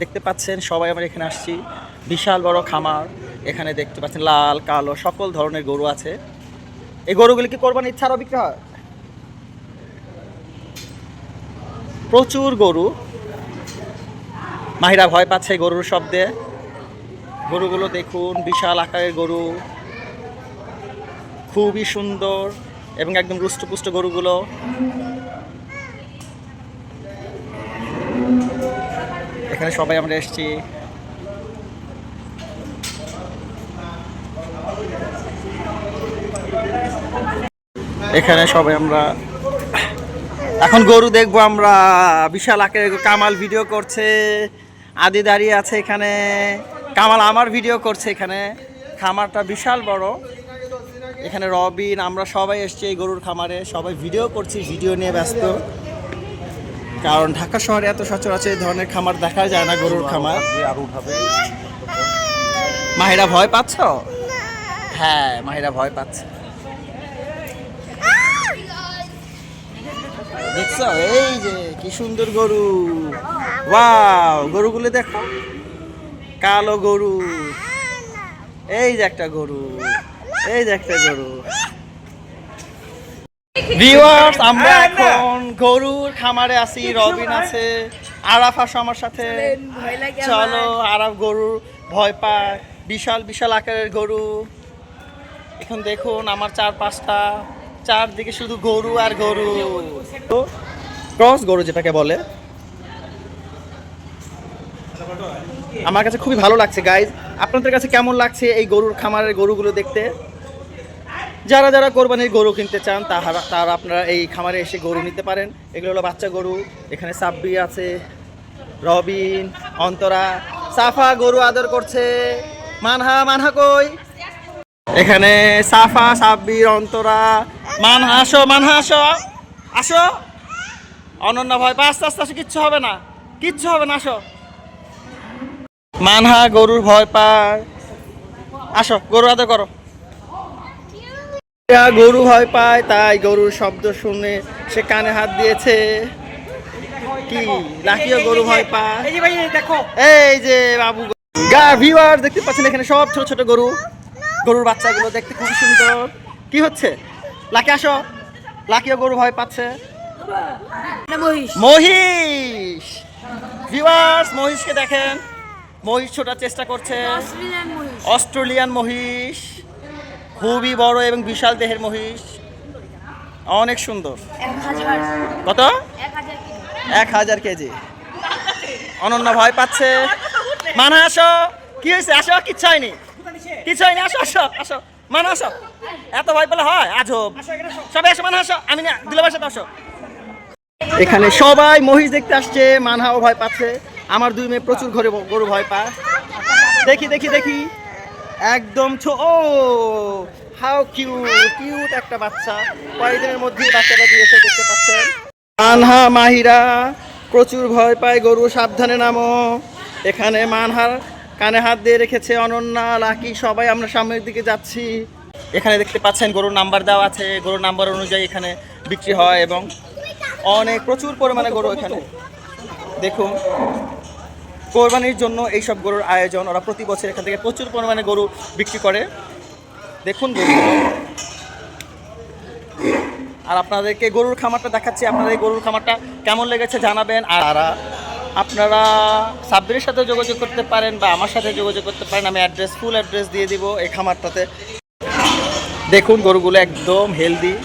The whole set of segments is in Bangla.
দেখতে পাচ্ছেন সবাই আমরা এখানে আসছি, বিশাল বড় খামার। এখানে দেখতে পাচ্ছেন লাল কালো সকল ধরনের গরু আছে। এই গরুগুলি কি কোরবানির ইচ্ছারও বিক্রি হয়? প্রচুর গরু। মাহিরা ভয় পাচ্ছে গরুর শব্দে। গরুগুলো দেখুন, বিশাল আকারের গরু, খুবই সুন্দর এবং একদম রুষ্টপুষ্ট গরুগুলো। এখানে সবাই আমরা এসেছি। এখানে সবাই আমরা এখন গরু দেখবো আমরা। বিশাল আকারের কামাল ভিডিও করছে, আদি দাঁড়িয়ে আছে এখানে। কামাল আমার ভিডিও করছে এখানে। খামারটা বিশাল বড়। এখানে রবিন, আমরা সবাই এসেছি এই গরুর খামারে, সবাই ভিডিও করছি, ভিডিও নিয়ে ব্যস্ত। কারণ ঢাকা শহরে এত সচরাচর এই ধরনের খামার দেখা যায় না, গরুর খামার। মাহিরা ভয় পাচ্ছ? হ্যাঁ, মাহিরা ভয় পাচ্ছে। দেখছো এই যে কি সুন্দর গরু, ওয়াও! গরুগুলো দেখো, কালো গরু। এই যে একটা গরু, এই যে একটা গরু। ভিউয়ার্স, আমরা এখন গরুর খামারে আছি। রবিন আছে, আরাফ আসো আমার সাথে। চলো, আরাফ গরুর ভয় পায়। বিশাল বিশাল আকারের গরু। এখন দেখুন আমার চারপাশটা, চারদিকে শুধু গরু আর গরু। ক্রস গরু যেটাকে বলে। আমার কাছে খুবই ভালো লাগছে গাইজ। আপনাদের কাছে কেমন লাগছে এই গরুর খামারের গরুগুলো দেখতে? যারা যারা কোরবানির গরু কিনতে চান তারা আপনারা এই খামারে এসে গরু নিতে পারেন। এগুলো হলো বাচ্চা গরু। এখানে সাব্বি আছে, রবিন, অন্তরা, সাফা গরু আদর করছে। মানহা, মানহা কই? এখানে সাফা, সাব্বির, অন্তরা, মানহা আসো, মানহা আসো, আসো। অনন্যা ভয় পা, আস্তে আস্তে আসো, কিচ্ছু হবে না, কিচ্ছু হবে না, আসো। মানহা গরুর ভয় পায়, আসো গরু আদর করো। গরু ভয় পায়, তাই গরুর শব্দ শুনে সে কানে হাত দিয়েছে। কি লাকিও গরু ভয় পায়। এই যে বাবু ভিউয়ার দেখতে পাচ্ছেন এখানে সব ছোট ছোট গরু, গরুর বাচ্চাগুলো দেখতে খুব সুন্দর। কি হচ্ছে? লাকি আসো, লাকিও গরু ভয় পাচ্ছে। মহিষ, ভিউয়ার্স মহিষকে দেখেন, মহিষ ছোটার চেষ্টা করছে। অস্ট্রেলিয়ান মহিষ, খুবই বড় এবং বিশাল দেহের মহিষ, অনেক সুন্দর। কত? 1000 কেজি। অনন্যা ভয় পাচ্ছে। মানা আসো, কি হয়েছে? আসো, কিচ্ছু হয়নি, কিচ্ছু হয়নি, আসো আসো আসো, মানা আসো। এত ভয় পেলে হয়? আজব। সবাই আসো, মানা আসো, আমি না দিলামের সাথে আসো। এখানে সবাই মহিষ দেখতে আসছে, মানহাও ভয় পাচ্ছে। আমার 2 মেয়ে প্রচুর ঘরে গরু ভয় পায়। দেখি দেখি দেখি, একদম ও হাউ কিউট, কিউট একটা বাচ্চা। কয়েকদিনের মধ্যেই বাচ্চাটা দিয়েছে, দেখতে পাচ্ছেন। মানহা, মাহিরা প্রচুর ভয় পায় গরু, সাবধানে নামো। এখানে মানহার কানে হাত দিয়ে রেখেছে অনন্যা, লাকি, সবাই আমরা সামনের দিকে যাচ্ছি। এখানে দেখতে পাচ্ছেন গরুর নাম্বার দেওয়া আছে, গরুর নাম্বার অনুযায়ী এখানে বিক্রি হয় এবং অনেক প্রচুর পরিমাণে গরু এখানে। দেখুন, কোরবানির জন্য এইসব গরুর আয়োজন, ওরা প্রতি বছর এখান থেকে প্রচুর পরিমাণে গরু বিক্রি করে। দেখুন গরুগুলো। আর আপনাদেরকে গরুর খামারটা দেখাচ্ছি, আপনাদের এই গরুর খামারটা কেমন লেগেছে জানাবেন। আর আপনারা সাব্বিরের সাথে যোগাযোগ করতে পারেন বা আমার সাথে যোগাযোগ করতে পারেন। আমি ফুল অ্যাড্রেস দিয়ে দিব এই খামারটাতে। দেখুন গরুগুলো একদম হেলদি।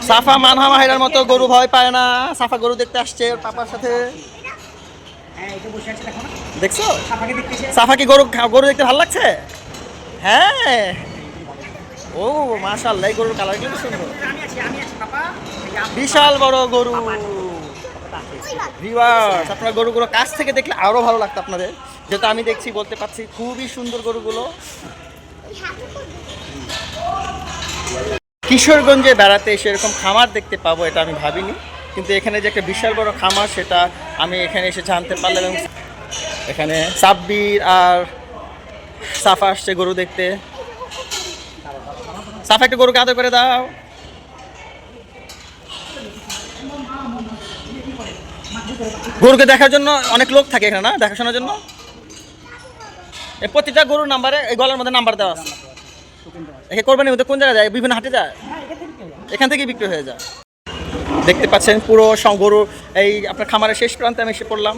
সাফা মানহা মাহিরার মতো গরু ভয় পায় না। সাফা গরু দেখতে আসছে ওর পাপার সাথে। দেখছো সাফা কি গরু গরু দেখতে ভালো লাগছে? হ্যাঁ, ও মাশাআল্লাহ, এই গরুর কালার কিন্তু সুন্দর, বিশাল বড় গরু। ভিউয়ার্স, আপনারা গরুগুলো কাছ থেকে দেখলে আরো ভালো লাগতো আপনাদের, যেটা আমি দেখছি বলতে পারছি, খুবই সুন্দর গরুগুলো। কিশোরগঞ্জে বেড়াতে এসে এরকম খামার দেখতে পাবো এটা আমি ভাবিনি, কিন্তু এখানে যে একটা বিশাল বড় খামার সেটা আমি এখানে এসে জানতে পারলাম। এবং এখানে সাব্বির আর সাফা আসছে গরু দেখতে। সাফা একটা গরুকে আদর করে দাও। গরুকে দেখার জন্য অনেক লোক থাকে এখানে না, দেখাশোনার জন্য। এই প্রতিটা গরুর নাম্বারে এই গলার মধ্যে নাম্বার দেওয়া আছে। একে কোরবানির মধ্যে কোন জায়গায় যায়? বিভিন্ন হাটে যায়, এখান থেকেই বিক্রি হয়ে যায়। দেখতে পাচ্ছেন পুরো গরু এই আপনার খামারের শেষ প্রান্তে আমি এসে পড়লাম,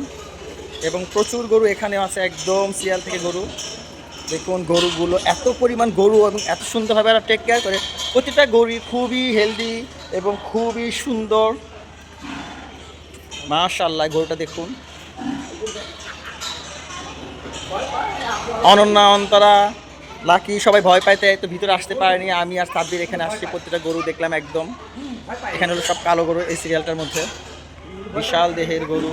এবং প্রচুর গরু এখানেও আছে, একদম সিরিয়াল থেকে গরু। দেখুন গরুগুলো এত পরিমাণ গরু এবং এত সুন্দরভাবে এরা টেক কেয়ার করে। প্রতিটা গরু খুবই হেলদি এবং খুবই সুন্দর, মাশাআল্লাহ। গরুটা দেখুন, অনন্যা, অন্তরা, লাকি সবাই ভয় পাইতে তো ভিতরে আসতে পারেনি। আমি আর সাব্বির এখানে আসছি, প্রতিটা গরু দেখলাম একদম। এখানে হলো সব কালো গরু এই সিরিয়ালটার মধ্যে, বিশাল দেহের গরু।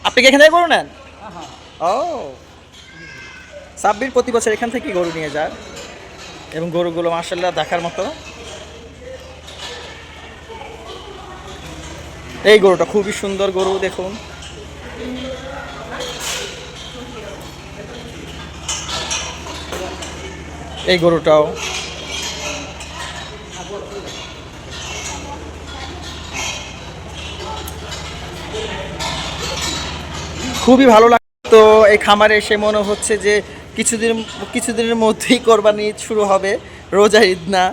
আপনি কি এখান থেকে গরু নেন? ও, সাব্বির প্রতি বছর এখান থেকে গরু নিয়ে যায়, এবং গরুগুলো মাশাআল্লাহ দেখার মতো। এই গরুটা খুবই সুন্দর গরু, দেখুন। এই গরুটাও খুবই ভালো লাগে। তো এই খামারে এসে মনে হচ্ছে যে কিছুদিনের মধ্যেই কোরবানি ঈদ শুরু হবে, রোজা ঈদ না।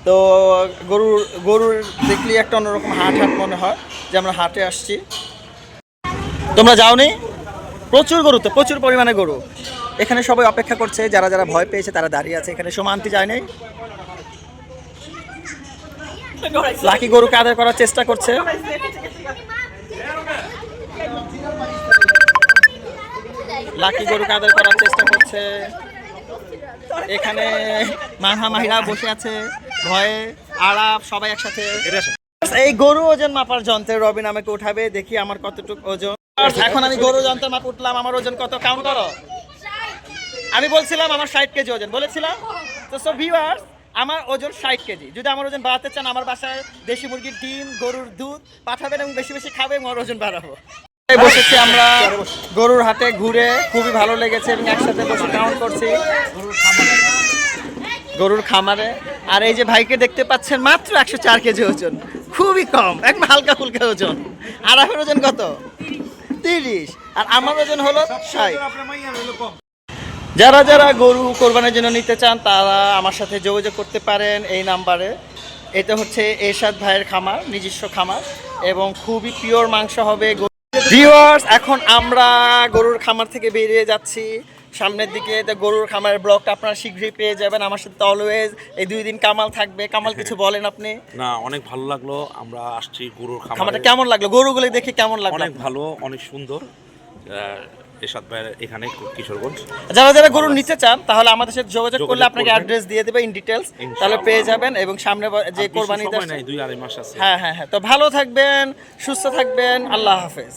তো গরুর দেখলে একটা অন্যরকম হাট মনে হয় যে আমরা হাটে আসছি। তোমরা যাওনি? প্রচুর গরু, তো প্রচুর পরিমাণে গরু। এখানে সবাই অপেক্ষা করছে, যারা যারা ভয় পেয়েছে তারা দাঁড়িয়ে আছে এখানে। সমান্তি যায় নাই, লাকি গরুকে আদায় করার চেষ্টা করছে। লাকি গরুকে আদায় করার চেষ্টা করছে। এখানে মাহা মাহিরা বসে আছে ভয়ে, আলাপ সবাই একসাথে। এই গরু ওজন মাপার যন্ত্রে রবিন আমাকে উঠাবে, দেখি আমার কতটুকু ওজন। এখন আমি গরু যন্ত্রের মাপ উঠলাম, আমার ওজন কত কাউন্ট করো। আমি বলছিলাম আমার 60 কেজি ওজন বলেছিলাম। তো সো ভিউয়ার্স, আমার ওজন 60 কেজি। যদি আমার ওজন বাড়াতে চান, আমার বাসায় দেশি মুরগির ডিম, গরুর দুধ পাঠাবেন এবং বেশি বেশি খাবে, আমার ওজন বাড়াবো। বসেছি আমরা গরুর হাটে ঘুরে, খুবই ভালো লেগেছে এবং একসাথে বসে কাউন্ট করছি গরুর খামারে। আর এই যে ভাইকে দেখতে পাচ্ছেন, মাত্র 104 কেজি ওজন, খুবই কম, একদম হালকা ফুলকা ওজন। আর আপনার ওজন কত? 30। আর আমার ওজন হলো 60। যারা যারা গরু কোরবানির জন্য নিতে চান তারা আমার সাথে যোগাযোগ করতে পারেন এই নাম্বারে। এটা হচ্ছে এরশাদ ভাইয়ের খামার, নিজস্ব খামার, এবং খুবই পিওর মাংস হবে। ভিউয়ার্স, এখন আমরা গরুর খামার থেকে বেরিয়ে যাচ্ছি সামনের দিকে। গরুর খামারের ব্লগটা আপনারা শীঘ্রই পেয়ে যাবেন। আমার সাথে অলওয়েজ এই 2 দিন কামাল থাকবে। কামাল, কিছু বলেন আপনি? না, অনেক ভালো লাগলো। আমরা আসছি গরুর খামারটা কেমন লাগলো? গরুগুলো দেখে কেমন লাগলো? অনেক ভালো, অনেক সুন্দর। এরশাদ ভাইয়ের এখানে কিশোরগঞ্জ। যারা যারা গরু নিতে চান তাহলে আমাদের সাথে যোগাযোগ করলে আপনাকে অ্যাড্রেস দিয়ে দেবে ইন ডিটেলস, তাহলে পেয়ে যাবেন। এবং সামনে যে কোরবানি ঈদ, 2-2.5 মাস আছে। হ্যাঁ, তো ভালো থাকবেন, সুস্থ থাকবেন, আল্লাহ হাফেজ।